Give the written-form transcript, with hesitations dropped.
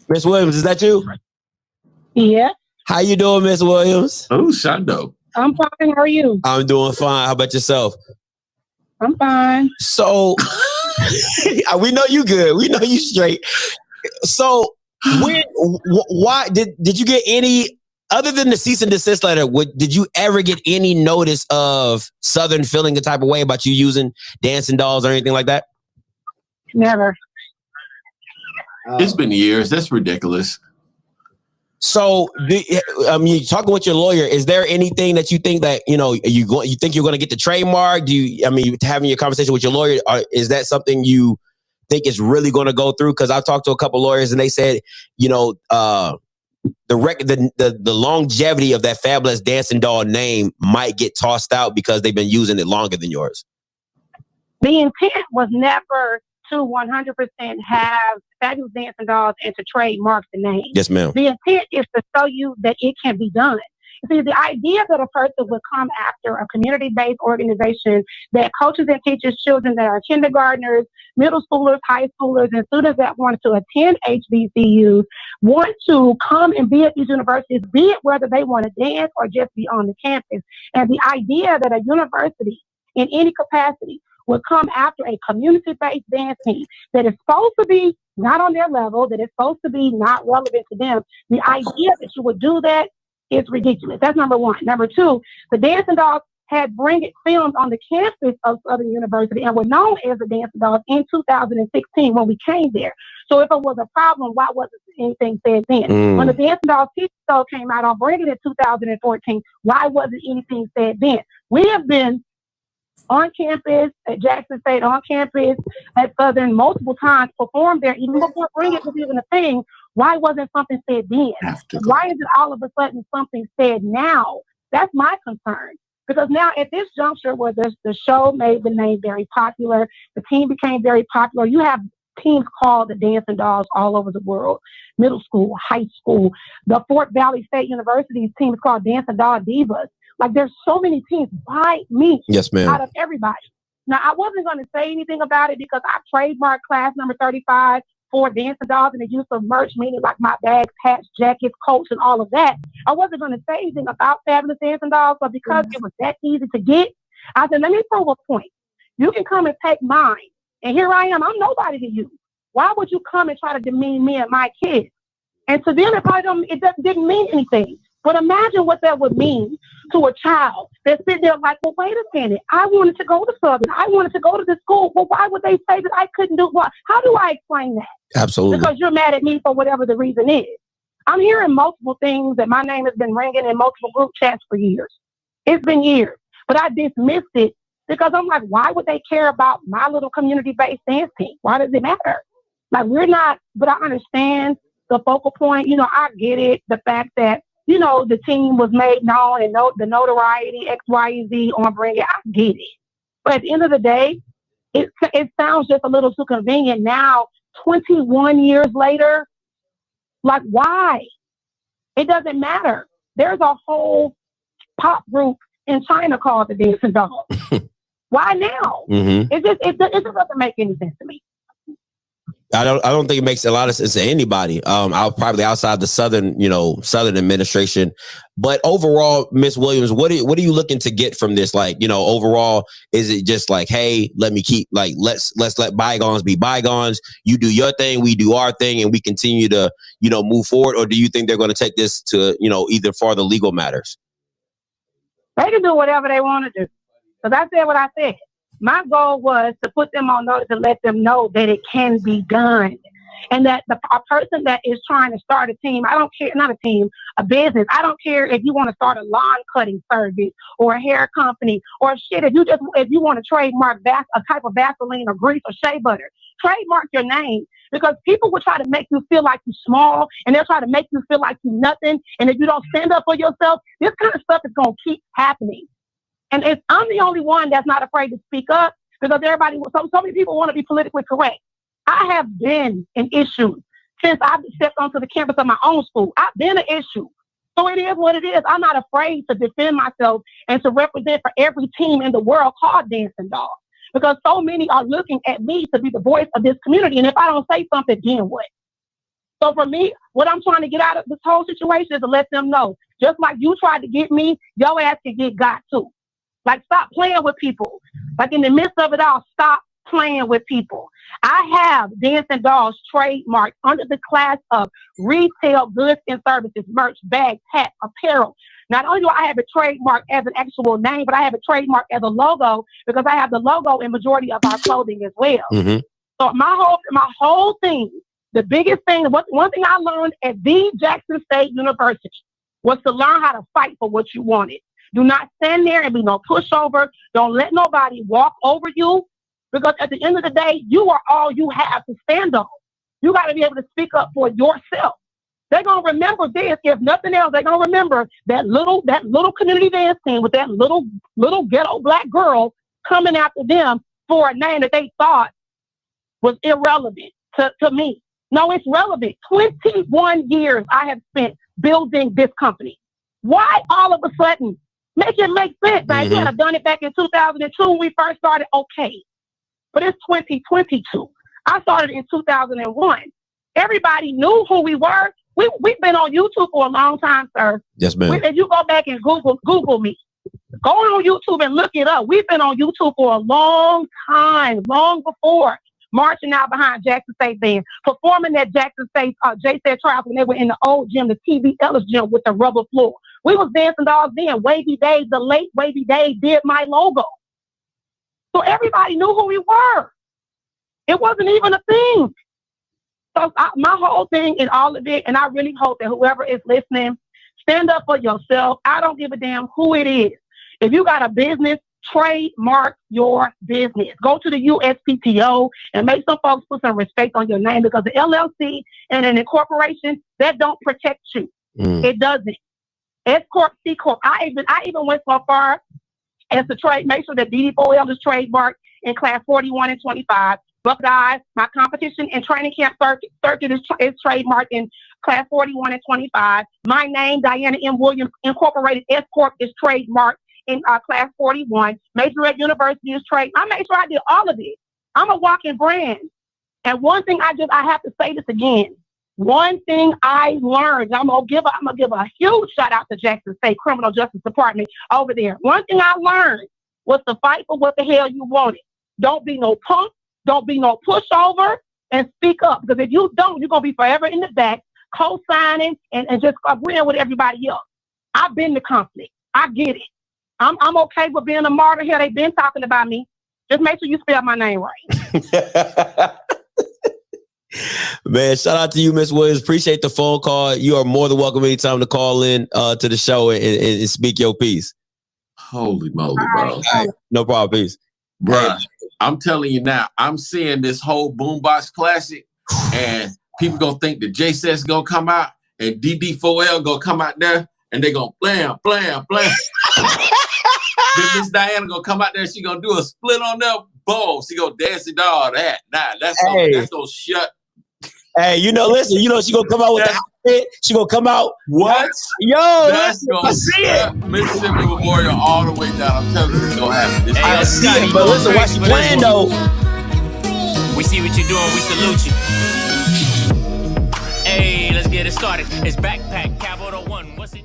Miss Williams, is that you? Yeah. How you doing, Miss Williams? Oh, Shondo. I'm fine. How are you? I'm doing fine. How about yourself? I'm fine. So we know you good. We know you straight. So why did you get any other than the cease and desist letter? Did you ever get any notice of Southern feeling the type of way about you using dancing dolls or anything like that? Never. It's been years. That's ridiculous. So, talking with your lawyer, is there anything that you think that you think you're going to get the trademark? Having your conversation with your lawyer, is that something you think is really going to go through? Because I've talked to a couple lawyers and they said, the longevity of that fabulous dancing doll name might get tossed out because they've been using it longer than yours. The intent was never to 100% have Fabulous Dancing Dolls and to trademark the name. Yes, ma'am. The intent is to show you that it can be done. See, the idea that a person would come after a community-based organization that coaches and teaches children that are kindergartners, middle schoolers, high schoolers, and students that want to attend HBCUs want to come and be at these universities, be it whether they want to dance or just be on the campus. And the idea that a university in any capacity would come after a community-based dance team that is supposed to be not on their level, that is supposed to be not relevant to them, the idea that you would do that is ridiculous. That's number one. Number two, the Dancing Dolls had Bring It filmed on the campus of Southern University and were known as the Dancing Dolls in 2016 when we came there. So if it was a problem, why wasn't anything said then? When the Dancing Dolls TV show came out on Bring It in 2014, why wasn't anything said then? We have been on campus at Jackson State, on campus at Southern multiple times, performed there even before Bring It was even a thing. Why wasn't something said then? Why is it all of a sudden something said now? That's my concern. Because now at this juncture where the show made the name very popular, the team became very popular, you have teams called the Dancing Dolls all over the world, middle school, high school. The Fort Valley State University's team is called Dancing Doll Divas. Like, there's so many teams. Why me? Yes, ma'am. Out of everybody. Now, I wasn't going to say anything about it because I trademarked class number 35 for Dancing Dolls and the use of merch, meaning like my bags, hats, jackets, coats, and all of that. I wasn't going to say anything about Fabulous Dancing Dolls, but because it was that easy to get, I said, let me prove a point. You can come and take mine. And here I am. I'm nobody to you. Why would you come and try to demean me and my kids? And to them, it didn't mean anything. But imagine what that would mean to a child that's sitting there like, well, wait a minute. I wanted to go to Southern. I wanted to go to the school. Well, why would they say that I couldn't do what? How do I explain that? Absolutely. Because you're mad at me for whatever the reason is. I'm hearing multiple things that my name has been ringing in multiple group chats for years. It's been years. But I dismissed it because I'm like, why would they care about my little community-based dance team? Why does it matter? Like, we're not, but I understand the focal point. I get it. The fact that, the team was made known and the notoriety, X, Y, and Z on Bring It. I get it. But at the end of the day, it sounds just a little too convenient now, 21 years later. Like, why? It doesn't matter. There's a whole pop group in China called the Dancing Dolls. Why now? Mm-hmm. It just doesn't make any sense to me. I don't think it makes a lot of sense to anybody. Probably outside the Southern administration. But overall, Miss Williams, what are you looking to get from this? Like, overall, is it just like, hey, let's let bygones be bygones. You do your thing, we do our thing, and we continue to, move forward? Or do you think they're going to take this to, either for the legal matters? They can do whatever they want to do. Because I said what I said. My goal was to put them on notice and let them know that it can be done. And that a person that is trying to start a team, I don't care, not a team, a business. I don't care if you want to start a lawn cutting service or a hair company or shit. If you want to trademark a type of Vaseline or grease or shea butter, trademark your name, because people will try to make you feel like you're small and they'll try to make you feel like you're nothing. And if you don't stand up for yourself, this kind of stuff is going to keep happening. And I'm the only one that's not afraid to speak up because so many people want to be politically correct. I have been an issue since I've stepped onto the campus of my own school. I've been an issue. So it is what it is. I'm not afraid to defend myself and to represent for every team in the world called Dancing Dolls, because so many are looking at me to be the voice of this community. And if I don't say something, then what? So for me, what I'm trying to get out of this whole situation is to let them know, just like you tried to get me, your ass can get got too. Like, stop playing with people. Like, in the midst of it all, stop playing with people. I have Dancing Dolls trademark under the class of retail goods and services, merch, bags, hats, apparel. Not only do I have a trademark as an actual name, but I have a trademark as a logo because I have the logo in majority of our clothing as well. Mm-hmm. So my whole thing, the biggest thing, one thing I learned at the Jackson State University was to learn how to fight for what you wanted. Do not stand there and be no pushover. Don't let nobody walk over you, because at the end of the day, you are all you have to stand on. You got to be able to speak up for yourself. They're going to remember this. If nothing else, they're going to remember that little community dance team with that little ghetto black girl coming after them for a name that they thought was irrelevant to me. No, it's relevant. 21 years I have spent building this company. Why all of a sudden? Make it make sense. Like, you had done it back in 2002 when we first started, okay. But it's 2022. I started in 2001. Everybody knew who we were. We've been on YouTube for a long time, sir. Yes, ma'am. If you go back and Google me, go on YouTube and look it up. We've been on YouTube for a long time, long before marching out behind Jackson State Band, performing at Jackson State J-Set Trials when they were in the old gym, the TV Ellis gym with the rubber floor. We was Dancing Dolls then. Wavy Dave, the late Wavy Dave, did my logo. So everybody knew who we were. It wasn't even a thing. So my whole thing in all of it, and I really hope that whoever is listening, stand up for yourself. I don't give a damn who it is. If you got a business, trademark your business. Go to the USPTO and make some folks put some respect on your name, because the LLC and an incorporation, that don't protect you. It doesn't. S Corp, C Corp. I even went so far as to make sure that DD4L is trademarked in class 41 and 25. Buckeyes, my competition and training camp circuit is trademarked in class 41 and 25. My name, Dianna M. Williams Incorporated S Corp, is trademarked in class 41. Major at University is trade. I made sure I did all of it. I'm a walking brand. And one thing I have to say this again. One thing I learned, I'm gonna give a huge shout out to Jackson State Criminal Justice Department over there. One thing I learned was to fight for what the hell you wanted. Don't be no punk, don't be no pushover, and speak up. Because if you don't, you're gonna be forever in the back, co-signing and just agreeing with everybody else. I've been to conflict. I get it. I'm okay with being a martyr here. They've been talking about me. Just make sure you spell my name right. Man, shout out to you, Miss Williams. Appreciate the phone call. You are more than welcome anytime to call in to the show and speak your piece. Holy moly, bro. Right. No problem, peace. Bruh, I'm telling you now, I'm seeing this whole Boombox Classic, and people gonna think that J-Set's gonna come out and DD4L gonna come out there and they gonna blam, blam, blam. Then Miss Dianna gonna come out there, she gonna do a split on there, boom, she gonna dance it all that. Nah, that's gonna shut. Hey, listen, she gonna come out with the outfit. She gonna come out. What? Yo, that's gonna see it. Mississippi Memorial all the way down. I'm telling you, it's gonna happen. I see it, but listen, why she playing though? We see what you're doing. We salute you. Hey, let's get it started. It's Backpack Capital One. What's it?